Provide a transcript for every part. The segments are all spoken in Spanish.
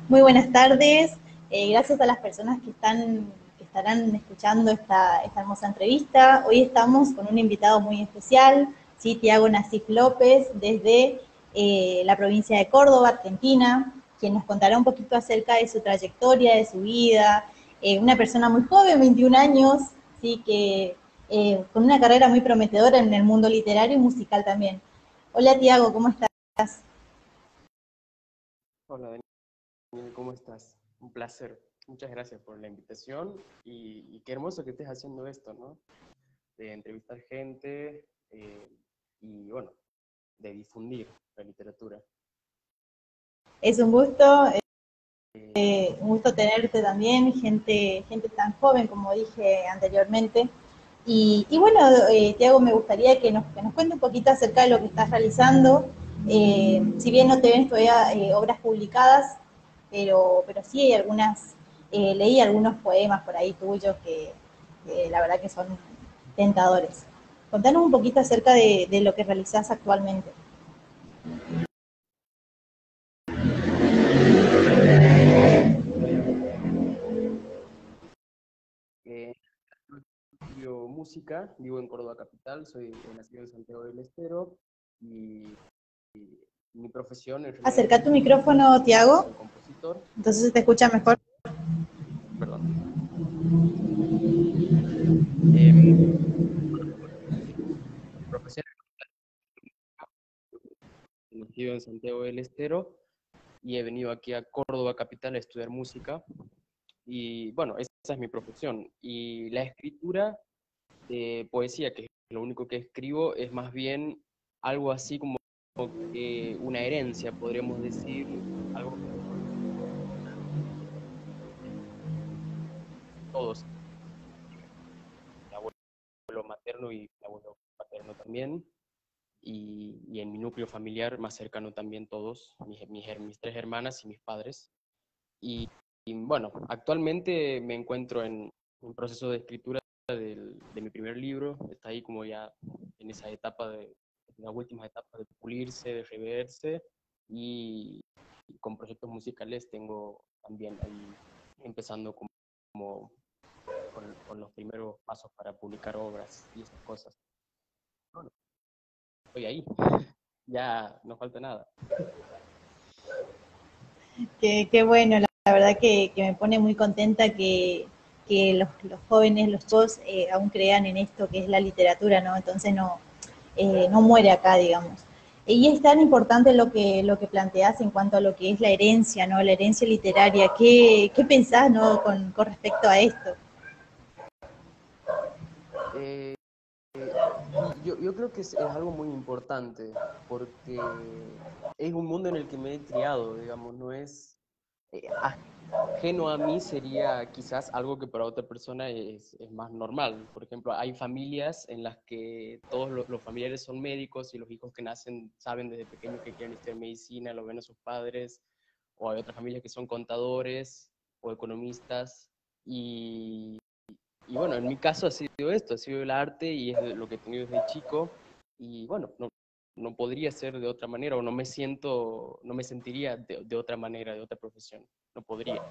Muy buenas tardes. Gracias a las personas que estarán escuchando esta hermosa entrevista. Hoy estamos con un invitado muy especial, ¿sí? Tiago Nasif López, desde la provincia de Córdoba, Argentina, quien nos contará un poquito acerca de su trayectoria, de su vida. Una persona muy joven, 21 años, ¿sí? Que con una carrera muy prometedora en el mundo literario y musical también. Hola Tiago, ¿cómo estás? Hola Daniel, ¿cómo estás? Un placer. Muchas gracias por la invitación y qué hermoso que estés haciendo esto, ¿no? De entrevistar gente y, bueno, de difundir la literatura. Es Eh, un gusto tenerte también, gente tan joven como dije anteriormente. Y bueno, Tiago, me gustaría que nos cuente un poquito acerca de lo que estás realizando. Si bien no te ven todavía obras publicadas, pero sí hay algunas, leí algunos poemas por ahí tuyos que la verdad que son tentadores. Contanos un poquito acerca de lo que realizás actualmente. eh, Estudio música, vivo en Córdoba Capital, soy nacido en Santiago del Estero y mi profesión en realidad Acerca tu es micrófono, Tiago, soy compositor. entonces se te escucha mejor. Perdón. Mi profesión es nacido en Santiago del Estero y he venido aquí a Córdoba Capital a estudiar música. Y bueno, esa es mi profesión. Y la escritura de poesía, que es lo único que escribo, es más bien algo así como que una herencia, podríamos decir, algo que todos, mi abuelo materno y mi abuelo paterno también, y en mi núcleo familiar más cercano también todos, mis tres hermanas y mis padres. Y bueno, actualmente me encuentro en un proceso de escritura de mi primer libro, está ahí como ya en esa etapa en las últimas etapas de pulirse, de reverse, y, y con proyectos musicales tengo también ahí empezando como con los primeros pasos para publicar obras y esas cosas. Bueno, estoy ahí, ya no falta nada. Qué bueno, la verdad que me pone muy contenta que los jóvenes, los chicos, aún crean en esto que es la literatura, ¿no? Entonces no muere acá, digamos. Y es tan importante lo que planteás en cuanto a lo que es la herencia, ¿no? La herencia literaria. ¿Qué pensás, ¿no? Con respecto a esto? Eh, y yo creo que es algo muy importante porque es un mundo en el que me he criado, digamos, no es ajeno a mí, sería quizás algo que para otra persona es más normal. Por ejemplo, hay familias en las que todos los familiares son médicos y los hijos que nacen saben desde pequeños que quieren estudiar medicina, lo ven a sus padres, o hay otras familias que son contadores o economistas. Y bueno, en mi caso ha sido esto, ha sido el arte y es lo que he tenido desde chico. Y bueno, no podría ser de otra manera o no me sentiría de otra manera, de otra profesión. No podría.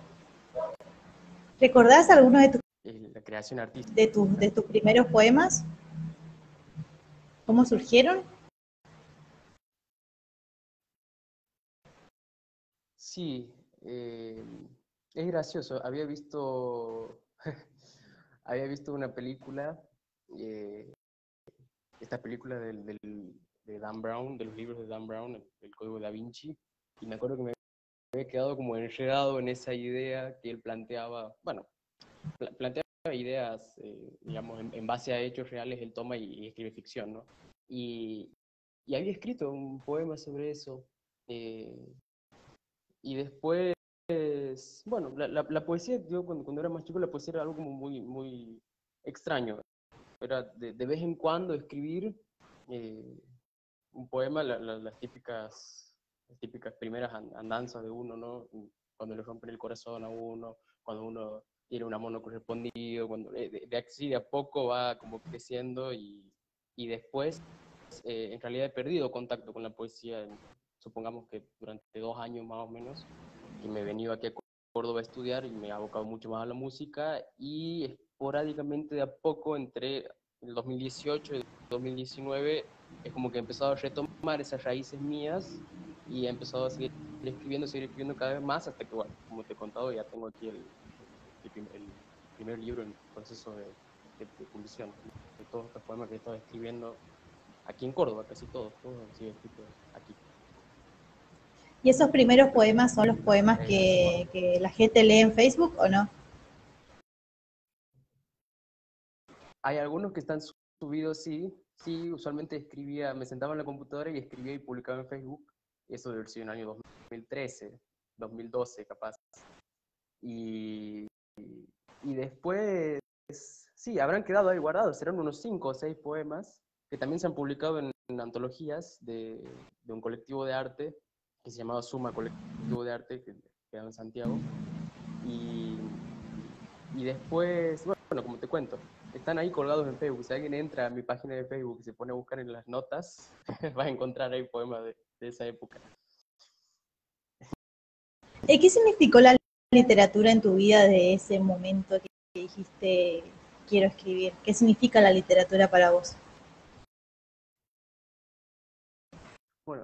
¿Recordás alguno La creación artística. de tus primeros poemas? ¿Cómo surgieron? Sí, es gracioso. Había visto una película, eh, esta película de Dan Brown, de los libros de Dan Brown, el Código Da Vinci, y me acuerdo que me había quedado como enredado en esa idea que él planteaba, bueno, planteaba ideas, digamos, en base a hechos reales, él toma y escribe ficción, ¿no? Y, y había escrito un poema sobre eso, eh, y después, bueno, la poesía, yo cuando era más chico, la poesía era algo como muy extraño, era de vez en cuando escribir eh, un poema, las típicas primeras andanzas de uno, ¿no? Cuando le rompen el corazón a uno, cuando uno tiene un amor no correspondido, cuando así de a poco va como creciendo y después en realidad he perdido contacto con la poesía, supongamos que durante 2 años más o menos, que me he venido aquí a Córdoba a estudiar y me he abocado mucho más a la música, y esporádicamente de a poco entre el 2018 y el 2019 es como que he empezado a retomar esas raíces mías y he empezado a seguir escribiendo cada vez más hasta que, bueno, como te he contado, ya tengo aquí el primer libro en proceso de publicación, de todos estos poemas que he estado escribiendo aquí en Córdoba, casi todos han sido escritos aquí. ¿Y esos primeros poemas son los poemas Bueno, que la gente lee en Facebook o no? hay algunos que están subidos, sí, sí, usualmente escribía, me sentaba en la computadora y escribía y publicaba en Facebook, eso debe haber sido en el año 2013, 2012 capaz. Y, y después, sí, habrán quedado ahí guardados, serán unos 5 o 6 poemas que también se han publicado en antologías de un colectivo de arte que se llamaba Suma Colectivo de Arte, que quedaba en Santiago. Y, y después, bueno, como te cuento, están ahí colgados en Facebook. Si alguien entra a mi página de Facebook y se pone a buscar en las notas, va a encontrar ahí poemas de esa época. ¿Qué significó la literatura en tu vida de ese momento que dijiste quiero escribir? ¿Qué significa la literatura para vos? Bueno,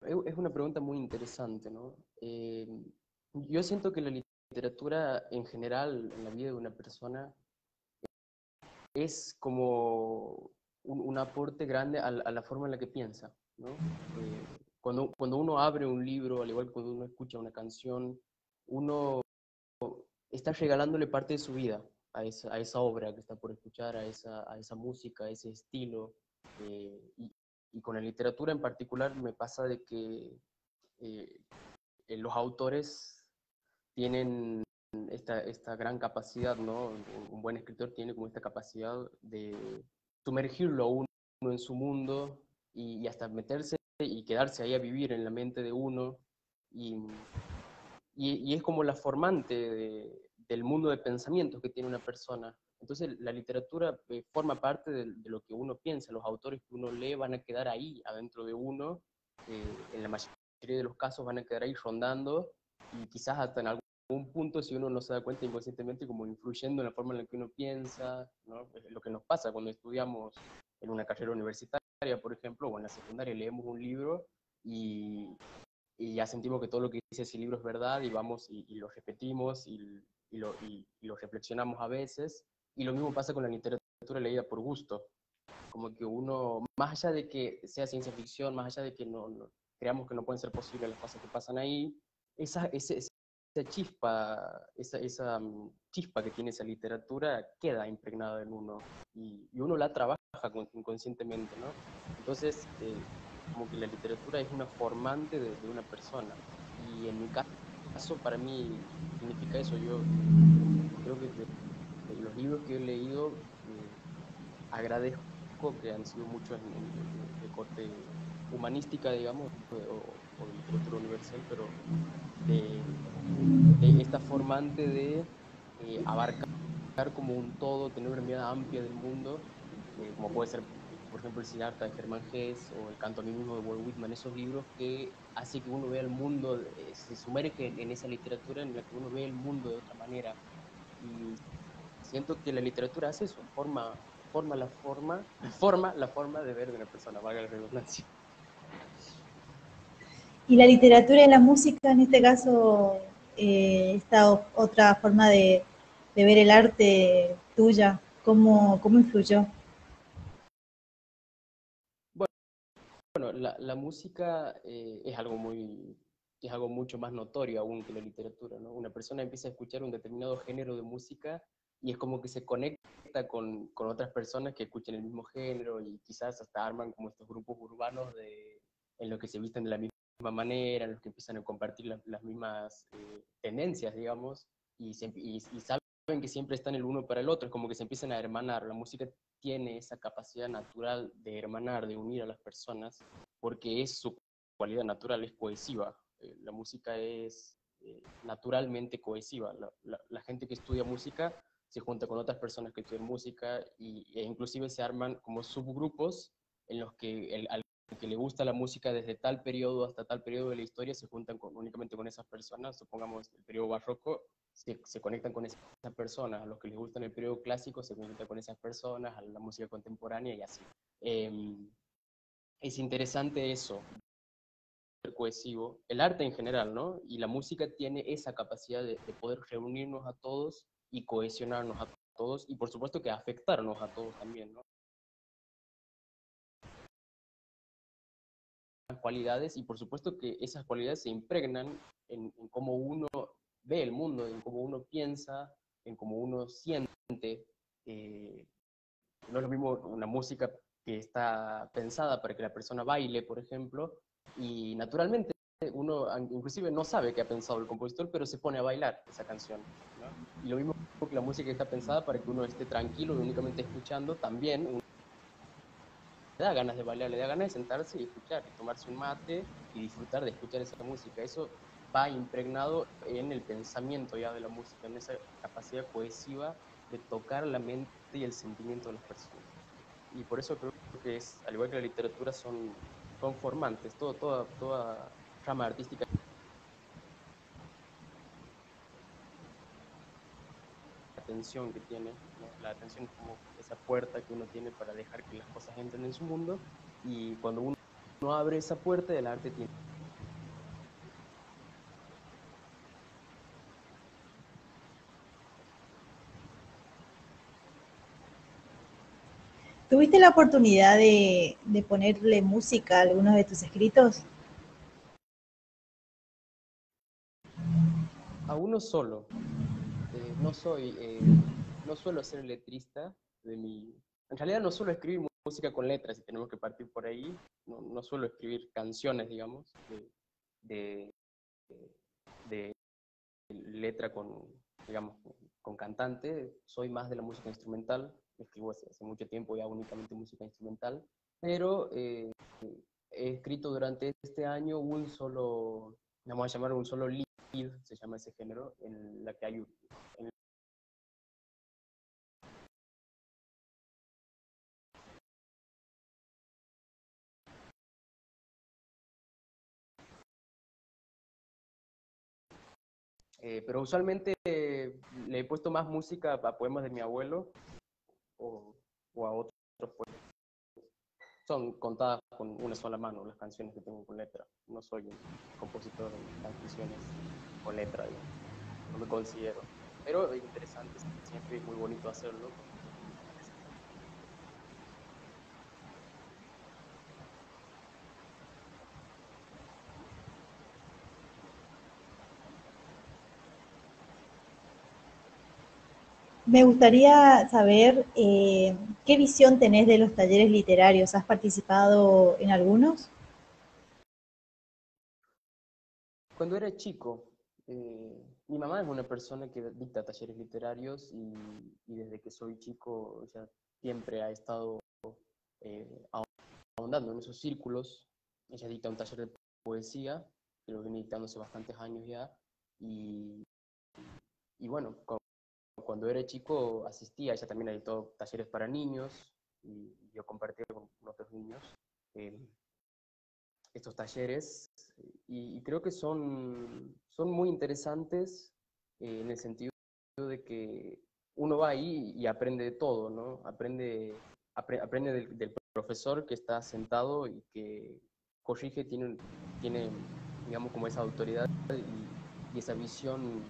es una pregunta muy interesante, ¿no? Yo siento que la literatura en general en la vida de una persona es como un aporte grande a la forma en la que piensa, ¿no? Cuando uno abre un libro, al igual que cuando uno escucha una canción, uno está regalándole parte de su vida a esa obra que está por escuchar, a esa música, a ese estilo. Y con la literatura en particular me pasa de que eh, los autores tienen esta gran capacidad, ¿no? Un buen escritor tiene como esta capacidad de sumergirlo a uno en su mundo y hasta meterse y quedarse ahí a vivir en la mente de uno. Y, y es como la formante del mundo de pensamientos que tiene una persona. Entonces la literatura forma parte de lo que uno piensa. Los autores que uno lee van a quedar ahí, adentro de uno. En la mayoría de los casos van a quedar ahí rondando y quizás hasta en algún punto, si uno no se da cuenta inconscientemente, como influyendo en la forma en la que uno piensa, ¿no? Es lo que nos pasa cuando estudiamos en una carrera universitaria, por ejemplo, o en la secundaria, leemos un libro y ya sentimos que todo lo que dice ese libro es verdad y vamos y lo repetimos y lo reflexionamos a veces. Y lo mismo pasa con la literatura leída por gusto. Como que uno, más allá de que sea ciencia ficción, más allá de que creamos que no pueden ser posibles las cosas que pasan ahí, esa chispa, chispa que tiene esa literatura queda impregnada en uno y uno la trabaja inconscientemente, ¿no? Entonces, como que la literatura es una formante de una persona. Y en mi caso, para mí, significa eso. Yo creo que de los libros que he leído, agradezco que han sido muchos de corte humanística, digamos, o de literatura universal, pero de, de esta formante de abarcar como un todo, tener una mirada amplia del mundo, como puede ser, por ejemplo, el Siddhartha de Germán Hesse o el Canto a mí mismo de Walt Whitman, esos libros que hace que uno vea el mundo, se sumerge en esa literatura en la que uno ve el mundo de otra manera. Y siento que la literatura hace eso, forma la forma de ver de una persona, valga la redundancia. Y la literatura y la música, en este caso, esta otra forma de ver el arte tuya, ¿cómo influyó? Bueno, la música es algo mucho más notorio aún que la literatura, ¿no? Una persona empieza a escuchar un determinado género de música y es como que se conecta con otras personas que escuchan el mismo género y quizás hasta arman como estos grupos urbanos en los que se visten de la misma manera, en los que empiezan a compartir las mismas tendencias, digamos, y saben que siempre están el uno para el otro, es como que se empiezan a hermanar. La música tiene esa capacidad natural de hermanar, de unir a las personas, porque es su cualidad natural, es cohesiva. La música es naturalmente cohesiva. La gente que estudia música se junta con otras personas que estudian música e inclusive se arman como subgrupos en los que al que le gusta la música desde tal periodo hasta tal periodo de la historia se juntan únicamente con esas personas, supongamos el periodo barroco, se conectan con esas personas, a los que les gustan el periodo clásico se conectan con esas personas, a la música contemporánea y así. Es interesante eso, el cohesivo, el arte en general, ¿no? Y la música tiene esa capacidad de poder reunirnos a todos y cohesionarnos a todos, y por supuesto que afectarnos a todos también, ¿no? Cualidades, y por supuesto que esas cualidades se impregnan en cómo uno ve el mundo, en cómo uno piensa, en cómo uno siente. No es lo mismo una música que está pensada para que la persona baile, por ejemplo, y naturalmente uno inclusive no sabe qué ha pensado el compositor, pero se pone a bailar esa canción, ¿no? Y lo mismo que la música que está pensada para que uno esté tranquilo y únicamente escuchando, también uno le da ganas de bailar, le da ganas de sentarse y escuchar, y tomarse un mate y disfrutar de escuchar esa música. Eso va impregnado en el pensamiento ya de la música, en esa capacidad cohesiva de tocar la mente y el sentimiento de las personas. Y por eso creo que es, al igual que la literatura, son formantes, toda rama artística. La atención que tiene, ¿no? La atención es como esa puerta que uno tiene para dejar que las cosas entren en su mundo, y cuando uno abre esa puerta, el arte tiene. ¿Tuviste la oportunidad de ponerle música a algunos de tus escritos? A uno solo. No soy, no suelo ser letrista de mi. En realidad no suelo escribir música con letras, si tenemos que partir por ahí. No suelo escribir canciones, digamos, de, de letra con, digamos, con cantante. Soy más de la música instrumental. Escribo hace mucho tiempo ya únicamente música instrumental, pero he escrito durante este año un solo, vamos a llamar un solo lead, se llama ese género, en la que hay en. Pero usualmente le he puesto más música a poemas de mi abuelo o, o a otros poemas. Son contadas con una sola mano las canciones que tengo con letra. No soy un compositor de canciones con letra, digamos. No me considero. Pero es interesante, siempre es muy bonito hacerlo. Me gustaría saber qué visión tenés de los talleres literarios. ¿Has participado en algunos? Cuando era chico, mi mamá es una persona que dicta talleres literarios, y desde que soy chico ya siempre ha estado eh, ahondando en esos círculos. Ella dicta un taller de poesía, que lo viene dictando hace bastantes años ya, y, y bueno, cuando era chico asistía, ella también ha dictado talleres para niños, y yo compartía con otros niños eh, estos talleres, y creo que son muy interesantes, en el sentido de que uno va ahí y aprende de todo, ¿no? Aprende del profesor que está sentado y que corrige, tiene, digamos, como esa autoridad y esa visión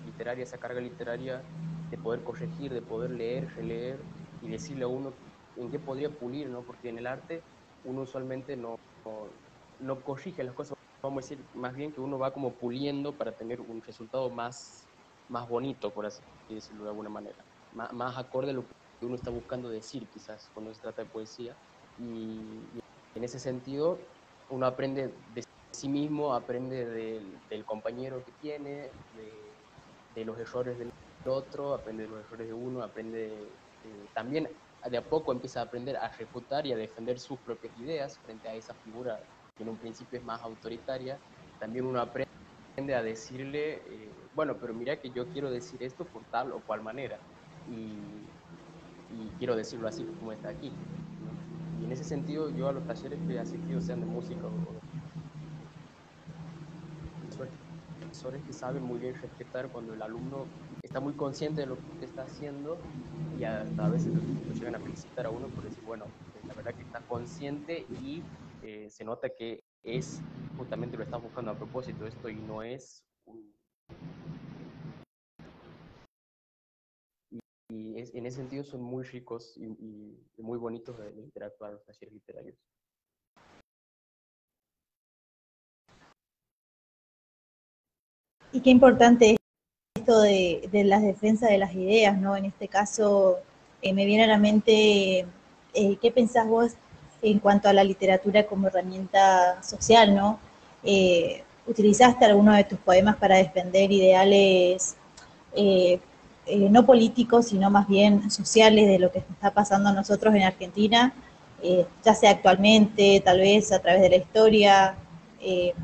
literaria, esa carga literaria de poder corregir, de poder leer, releer y decirle a uno en qué podría pulir, ¿no? Porque en el arte uno usualmente no corrige las cosas, vamos a decir más bien que uno va como puliendo para tener un resultado más bonito, por así decirlo de alguna manera, más acorde a lo que uno está buscando decir, quizás, cuando se trata de poesía. Y en ese sentido, uno aprende de sí mismo, aprende del compañero que tiene, de los errores del otro, aprende de los errores de uno, aprende también de a poco empieza a aprender a refutar y a defender sus propias ideas frente a esa figura que en un principio es más autoritaria. También uno aprende a decirle, bueno, pero mira que yo quiero decir esto por tal o cual manera, y, y quiero decirlo así como está aquí, ¿no? Y en ese sentido, yo a los talleres que he asistido, sean de música o de profesores que saben muy bien respetar cuando el alumno está muy consciente de lo que está haciendo y hasta a veces lo llegan a felicitar a uno por decir, bueno, la verdad que está consciente y se nota que es justamente lo estás buscando a propósito esto y no es en ese sentido son muy ricos y muy bonitos de interactuar los talleres literarios. Y qué importante es esto de las defensas de las ideas, ¿no? En este caso, me viene a la mente, ¿qué pensás vos en cuanto a la literatura como herramienta social, ¿no? ¿Utilizaste alguno de tus poemas para defender ideales eh, no políticos, sino más bien sociales de lo que está pasando a nosotros en Argentina, ya sea actualmente, tal vez a través de la historia? Eh,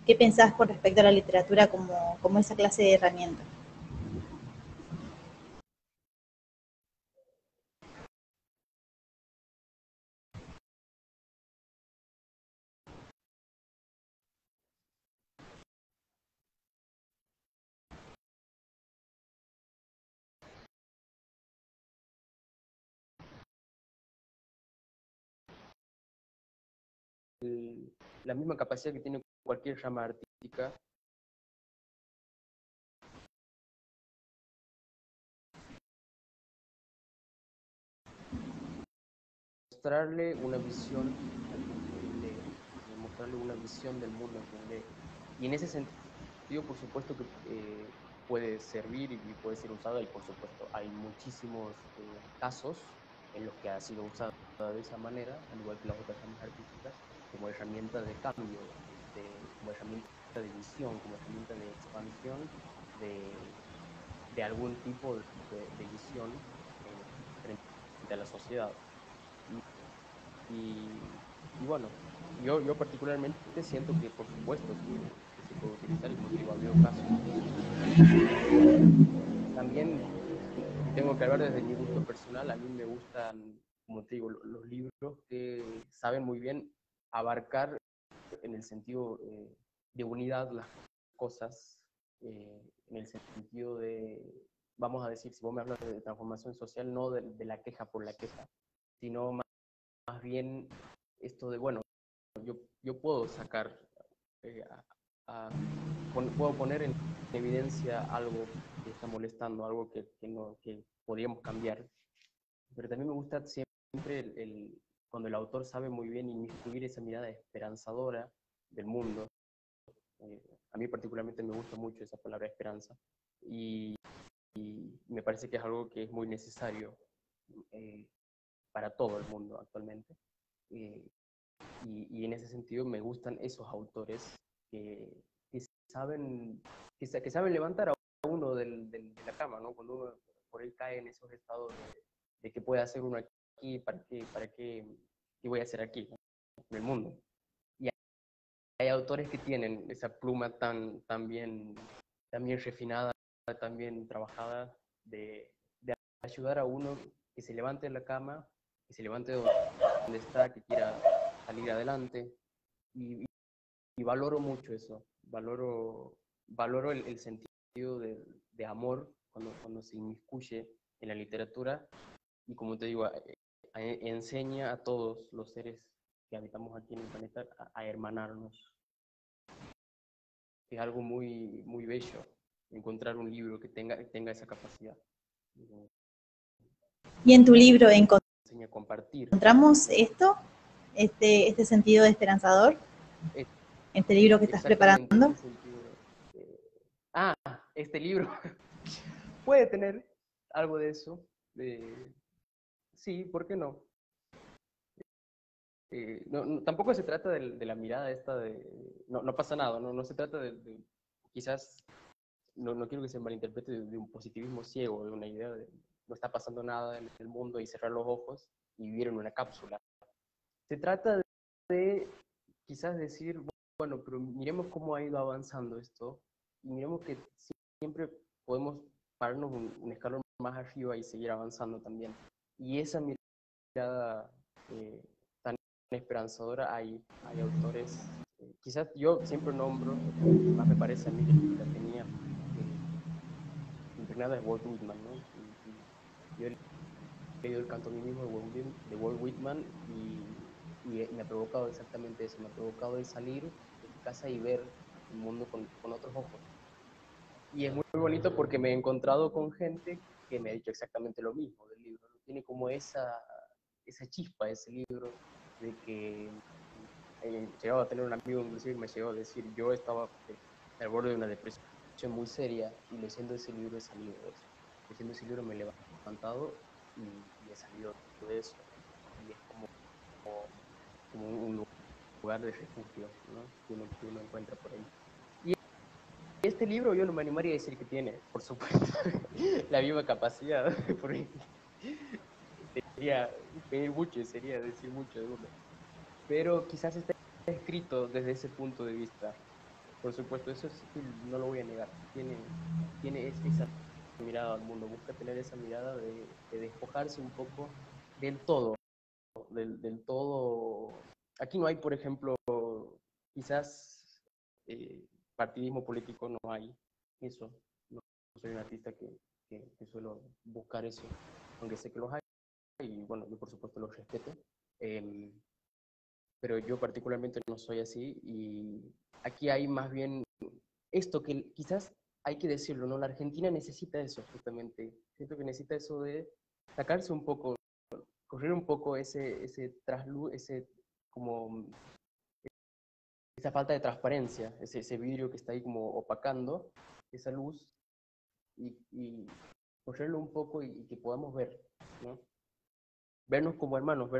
¿Qué pensás con respecto a la literatura como esa clase de herramienta? La misma capacidad que tiene cualquier rama artística, mostrarle una visión a quien lee, mostrarle una visión del mundo a quien lee. Y en ese sentido, por supuesto que puede servir y puede ser usado, y por supuesto hay muchísimos casos en los que ha sido usada de esa manera, al igual que las otras ramas artísticas, como herramienta de cambio, como herramienta de visión, como herramienta de expansión de algún tipo de visión frente a la sociedad. Y bueno, yo particularmente siento que por supuesto que se puede utilizar y como te digo, ha habido casos. También, si tengo que hablar desde mi gusto personal, a mí me gustan, como te digo, los libros que saben muy bien abarcar en el sentido de unidad las cosas, en el sentido de, vamos a decir, si vos me hablas de transformación social, no de la queja por la queja, sino más bien esto de, bueno, yo puedo sacar, eh, puedo poner en evidencia algo que está molestando, algo que podríamos cambiar. Pero también me gusta siempre cuando el autor sabe muy bien inmiscuir esa mirada esperanzadora del mundo. A mí particularmente me gusta mucho esa palabra esperanza y me parece que es algo que es muy necesario eh, para todo el mundo actualmente. Eh, y en ese sentido me gustan esos autores que saben, que saben levantar a uno de la cama, ¿no? Cuando uno por ahí cae en esos estados de que puede hacer uno aquí, qué voy a hacer aquí, ¿no? En el mundo. Y hay autores que tienen esa pluma tan bien refinada, tan bien trabajada, de ayudar a uno que se levante de la cama, que se levante de donde está, que quiera salir adelante. Y, y valoro mucho eso, valoro el sentido de amor cuando se inmiscuye en la literatura y como te digo, enseña a todos los seres que habitamos aquí en el planeta a hermanarnos. Es algo muy, muy bello encontrar un libro que tenga esa capacidad. Y en tu libro Enseña a compartir. encontramos esto, este sentido de esperanzador, este libro que estás Exactamente, preparando. este sentido. Ah, este libro puede tener algo de eso. Sí, ¿por qué no? Tampoco se trata de la mirada esta de, no pasa nada, no se trata quizás, no quiero que se malinterprete de un positivismo ciego, de una idea de no está pasando nada en el mundo y cerrar los ojos y vivir en una cápsula. Se trata de quizás decir, bueno, pero miremos cómo ha ido avanzando esto y miremos que siempre podemos pararnos un escalón más arriba y seguir avanzando también. Y esa mirada esperanzadora. Hay autores, quizás yo siempre nombro, el que más me parece a mí que la tenía impregnada es Walt Whitman, ¿no? Yo he leído El canto a mí mismo de Walt Whitman y me ha provocado exactamente eso, me ha provocado el salir de mi casa y ver el mundo con otros ojos. Y es muy bonito porque me he encontrado con gente que me ha dicho exactamente lo mismo del libro. Tiene como esa chispa ese libro de que he llegado a tener un amigo inclusive que me llegó a decir, yo estaba al borde de una depresión muy seria y leyendo ese libro he salido de eso. Leyendo ese libro me he levantado y he salido de eso. Y es como un lugar de refugio, ¿no? Que uno encuentra por ahí. Y este libro yo no me animaría a decir que tiene, por supuesto, la misma capacidad, porque sería pedir mucho y sería decir mucho de uno. Pero quizás está escrito desde ese punto de vista. Por supuesto, eso sí no lo voy a negar. Tiene esa mirada al mundo, busca tener esa mirada de despojarse un poco del todo, del todo. Aquí no hay, por ejemplo, quizás partidismo político, no hay eso. No soy un artista que suelo buscar eso, aunque sé que los hay y bueno, yo por supuesto los respeto. Eh, pero yo particularmente no soy así y aquí hay más bien esto que quizás hay que decirlo, ¿no? La Argentina necesita eso justamente, siento que necesita eso de sacarse un poco, correr un poco ese trasluz, como esa falta de transparencia, ese vidrio que está ahí como opacando esa luz y correrlo un poco y que podamos ver, ¿no? Vernos como hermanos,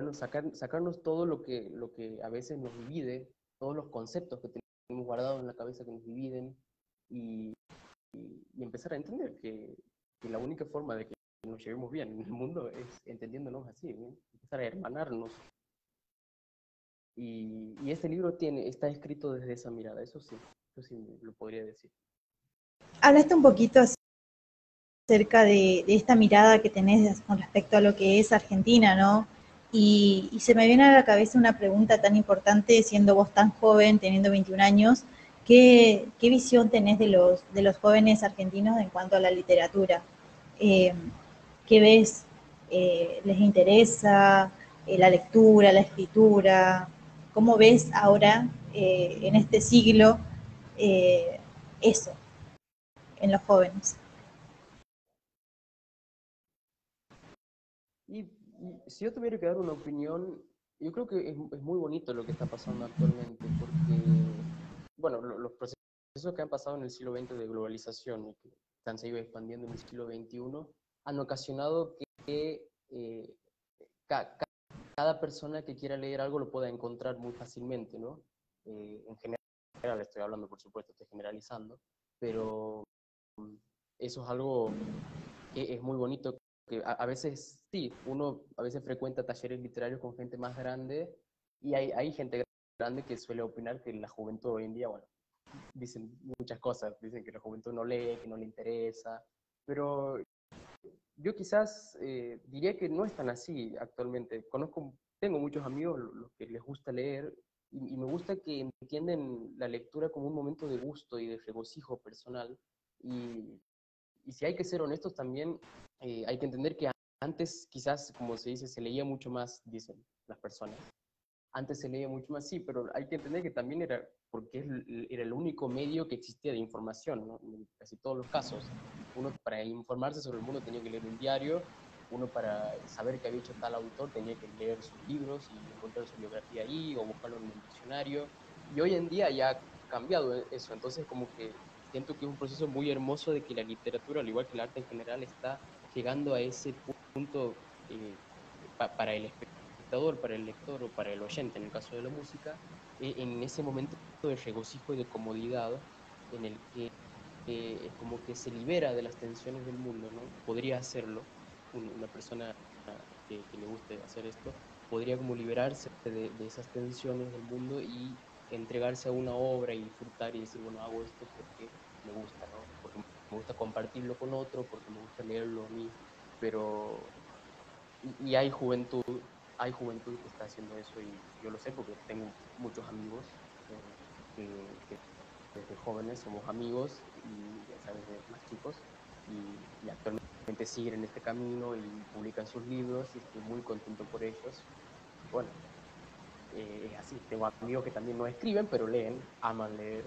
sacarnos todo lo que a veces nos divide, todos los conceptos que tenemos guardados en la cabeza que nos dividen y, y empezar a entender que la única forma de que nos llevemos bien en el mundo es entendiéndonos así, ¿no? Empezar a hermanarnos. Y este libro está escrito desde esa mirada, eso sí lo podría decir. Hablaste un poquito acerca de esta mirada que tenés con respecto a lo que es Argentina, ¿no? Y se me viene a la cabeza una pregunta tan importante, siendo vos tan joven, teniendo 21 años, ¿qué visión tenés de los jóvenes argentinos en cuanto a la literatura? Eh, ¿Qué ves? ¿Les interesa la lectura, la escritura? ¿Cómo ves ahora, en este siglo, eh, eso en los jóvenes? Y si yo tuviera que dar una opinión, yo creo que es muy bonito lo que está pasando actualmente, porque, bueno, los procesos que han pasado en el siglo XX de globalización y que han seguido expandiendo en el siglo XXI han ocasionado que ca- ca- cada persona que quiera leer algo lo pueda encontrar muy fácilmente, ¿no? En general, estoy hablando, por supuesto, estoy generalizando, pero eso es algo que es muy bonito, que a veces sí, uno a veces frecuenta talleres literarios con gente más grande y hay gente grande que suele opinar que la juventud hoy en día, bueno, dicen muchas cosas, dicen que la juventud no lee, que no le interesa, pero yo quizás diría que no es tan así actualmente. Tengo muchos amigos los que les gusta leer y me gusta que entienden la lectura como un momento de gusto y de regocijo personal y, y si hay que ser honestos también, hay que entender que antes quizás, como se dice, se leía mucho más, dicen las personas. Antes se leía mucho más, sí, pero hay que entender que también era porque era el único medio que existía de información, ¿no? En casi todos los casos. Uno para informarse sobre el mundo tenía que leer un diario, uno para saber que había hecho tal autor tenía que leer sus libros y encontrar su biografía ahí o buscarlo en el diccionario. Y hoy en día ya ha cambiado eso, entonces como que siento que es un proceso muy hermoso de que la literatura, al igual que el arte en general, está llegando a ese punto para el espectador, para el lector o para el oyente, en el caso de la música, en ese momento de regocijo y de comodidad en el que es como que se libera de las tensiones del mundo, ¿no? Podría hacerlo una persona que le guste hacer esto, podría como liberarse de esas tensiones del mundo y entregarse a una obra y disfrutar y decir, bueno, hago esto porque me gusta, ¿no? Porque me gusta compartirlo con otro, porque me gusta leerlo a mí, pero y hay juventud hay juventud que está haciendo eso y yo lo sé porque tengo muchos amigos que desde jóvenes somos amigos y, o sea, desde más chicos y actualmente siguen en este camino y publican sus libros y estoy muy contento por ellos. Bueno, es así. Tengo amigos que también no escriben, pero leen, aman leer,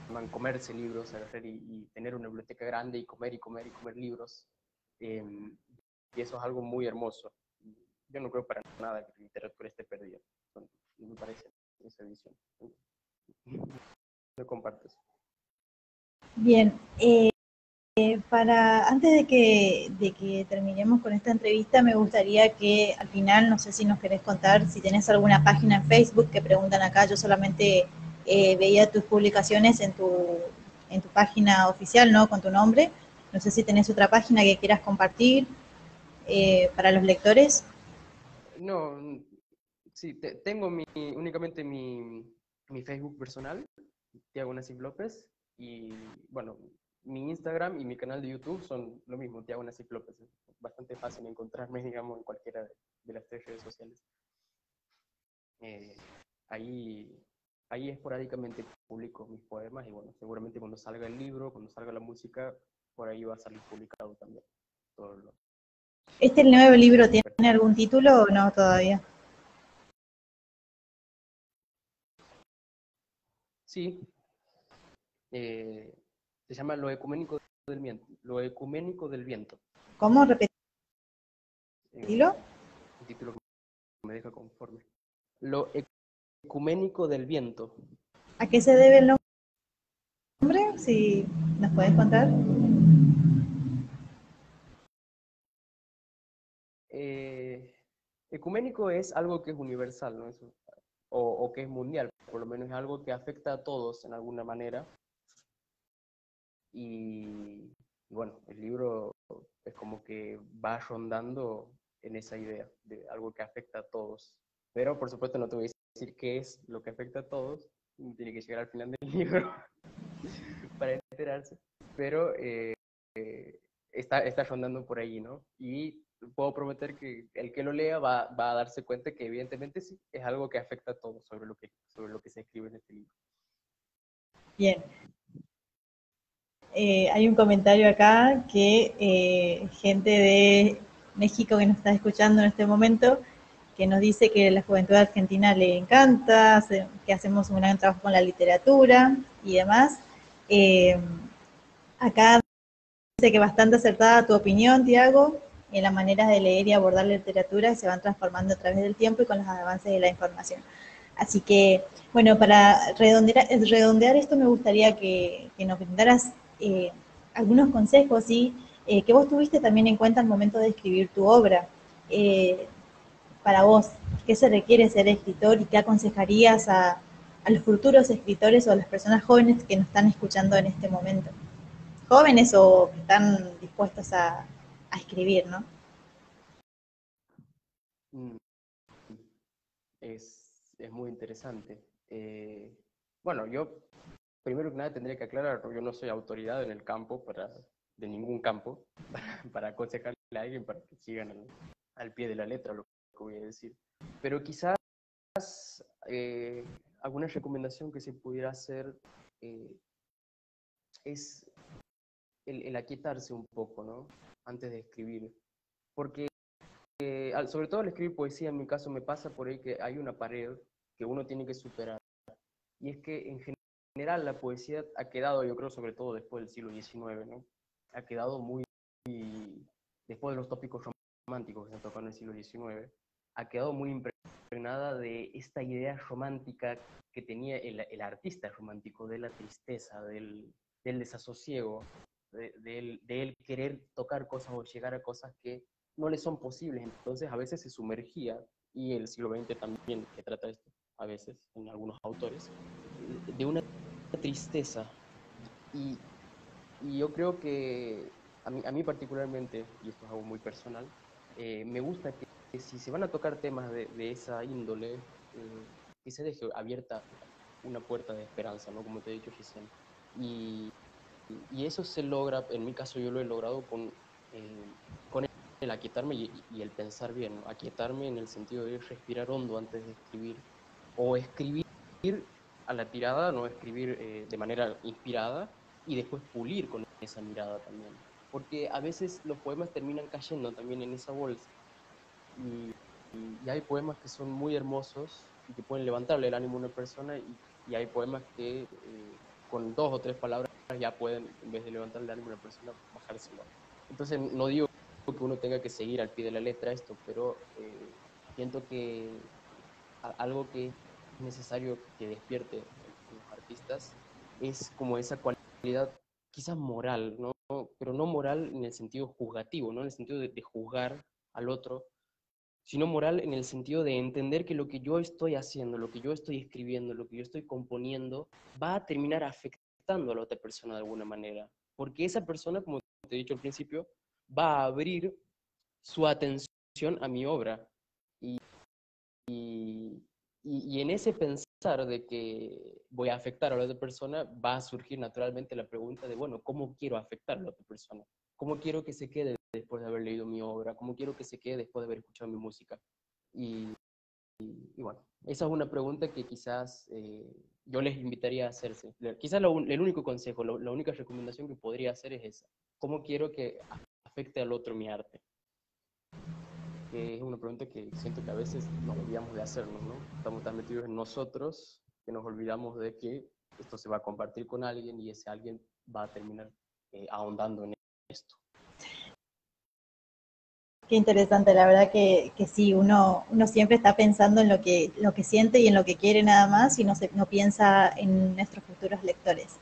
aman comerse libros, agarrar y tener una biblioteca grande y comer y comer y comer libros. Eh, y eso es algo muy hermoso. Yo no creo para nada que la literatura esté perdida. No me parece esa visión. No comparto eso. Bien, antes de que terminemos con esta entrevista, me gustaría que al final, no sé si nos querés contar, si tenés alguna página en Facebook que preguntan acá, yo solamente veía tus publicaciones en tu página oficial, ¿no? Con tu nombre. No sé si tenés otra página que quieras compartir para los lectores. No, sí, tengo únicamente mi Facebook personal, Tiago Nassif López, y bueno, mi Instagram y mi canal de YouTube son lo mismo, Tiago Nassif López. Es bastante fácil encontrarme, digamos, en cualquiera de las tres redes sociales. Eh, ahí, ahí esporádicamente publico mis poemas y bueno, seguramente cuando salga el libro, cuando salga la música, por ahí va a salir publicado también. Todo lo, ¿Este nuevo libro lo tiene algún título o no todavía? Sí, se llama Lo Ecuménico del Viento. Lo Ecuménico del Viento. ¿Cómo? Eh, ¿Repetilo? un título que me deja conforme. Lo Ecuménico del Viento. ¿A qué se debe el nombre? Si nos puedes contar. Eh, ecuménico es algo que es universal, ¿no? O que es mundial, por lo menos es algo que afecta a todos en alguna manera. Y bueno, el libro es como que va rondando en esa idea de algo que afecta a todos. Pero por supuesto no te voy a decir qué es lo que afecta a todos, tiene que llegar al final del libro para enterarse, pero está rondando por ahí, ¿no? Y puedo prometer que el que lo lea va a darse cuenta que evidentemente sí, es algo que afecta a todos sobre lo que se escribe en este libro. Bien. Hay un comentario acá que gente de México que nos está escuchando en este momento, que nos dice que la juventud argentina le encanta, que hacemos un gran trabajo con la literatura y demás. Eh, Acá dice que bastante acertada tu opinión, Tiago, en las maneras de leer y abordar la literatura se van transformando a través del tiempo y con los avances de la información. Así que, bueno, para redondear esto, me gustaría que nos brindaras algunos consejos, ¿sí? Que vos tuviste también en cuenta al momento de escribir tu obra. Eh, para vos, ¿qué se requiere ser escritor y qué aconsejarías a los futuros escritores o a las personas jóvenes que nos están escuchando en este momento? Jóvenes o que están dispuestos a escribir, ¿no? Mm, es muy interesante. Bueno, yo primero que nada tendría que aclarar, ¿no? Yo no soy autoridad en el campo, de ningún campo, para aconsejarle a alguien para que sigan al pie de la letra lo que voy a decir. Pero quizás alguna recomendación que se pudiera hacer eh, es el aquietarse un poco, ¿no? Antes de escribir. Porque sobre todo al escribir poesía, en mi caso me pasa por ahí que hay una pared que uno tiene que superar. Y es que en general la poesía ha quedado, yo creo, sobre todo después del siglo XIX, ¿no? Ha quedado muy, después de los tópicos románticos que se tocaron en el siglo XIX, ha quedado muy impregnada de esta idea romántica que tenía el artista romántico, de la tristeza, del desasosiego, de él querer tocar cosas o llegar a cosas que no le son posibles. Entonces a veces se sumergía, y el siglo XX también que trata esto, a veces, en algunos autores, de una tristeza. Y, y yo creo que a mí particularmente, y esto es algo muy personal, me gusta que si se van a tocar temas de esa índole, que se deje abierta una puerta de esperanza, ¿no? Como te he dicho recién. Y, y eso se logra, en mi caso yo lo he logrado con el aquietarme y el pensar bien, ¿no? Aquietarme en el sentido de respirar hondo antes de escribir, o escribir a la tirada, no escribir de manera inspirada, y después pulir con esa mirada también. Porque a veces los poemas terminan cayendo también en esa bolsa. Y, y hay poemas que son muy hermosos y que pueden levantarle el ánimo a una persona, y hay poemas que con 2 o 3 palabras ya pueden, en vez de levantarle el ánimo a una persona, bajárselo. Entonces, no digo que uno tenga que seguir al pie de la letra esto, pero siento que algo que es necesario que despierte en los artistas es como esa cualidad quizás moral, ¿no? Pero no moral en el sentido juzgativo, ¿no? En el sentido de juzgar al otro, sino moral en el sentido de entender que lo que yo estoy haciendo, lo que yo estoy escribiendo, lo que yo estoy componiendo, va a terminar afectando a la otra persona de alguna manera. Porque esa persona, como te he dicho al principio, va a abrir su atención a mi obra. Y, y en ese pensar de que voy a afectar a la otra persona, va a surgir naturalmente la pregunta de, bueno, ¿cómo quiero afectar a la otra persona? ¿Cómo quiero que se quede después de haber leído mi obra? ¿Cómo quiero que se quede después de haber escuchado mi música? Y, y bueno, esa es una pregunta que quizás yo les invitaría a hacerse. Quizás el único consejo, la única recomendación que podría hacer es esa. ¿Cómo quiero que afecte al otro mi arte? Que es una pregunta que siento que a veces nos olvidamos de hacernos, ¿no? Estamos tan metidos en nosotros que nos olvidamos de que esto se va a compartir con alguien y ese alguien va a terminar ahondando en esto. Qué interesante, la verdad que sí, uno siempre está pensando en lo que siente y en lo que quiere nada más y no piensa en nuestros futuros lectores.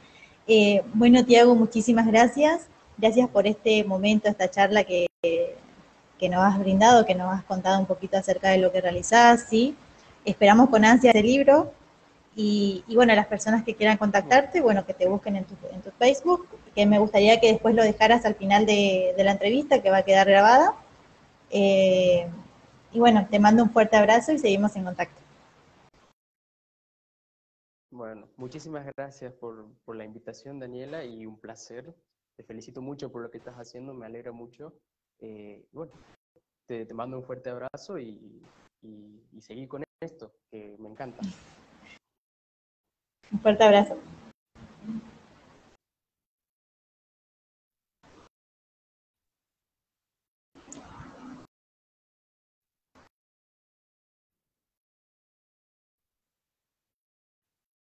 Bueno, Tiago, muchísimas gracias. Gracias por este momento, esta charla que nos has brindado, que nos has contado un poquito acerca de lo que realizás, ¿sí? Esperamos con ansia este libro y bueno, las personas que quieran Bueno, contactarte, bueno, que te busquen en tu Facebook, que me gustaría que después lo dejaras al final de la entrevista, que va a quedar grabada. Eh, y bueno, te mando un fuerte abrazo y seguimos en contacto. bueno, muchísimas gracias por la invitación, Daniela, y un placer. Te felicito mucho por lo que estás haciendo, me alegra mucho. Bueno, te mando un fuerte abrazo y seguir con esto, que me encanta. Un fuerte abrazo.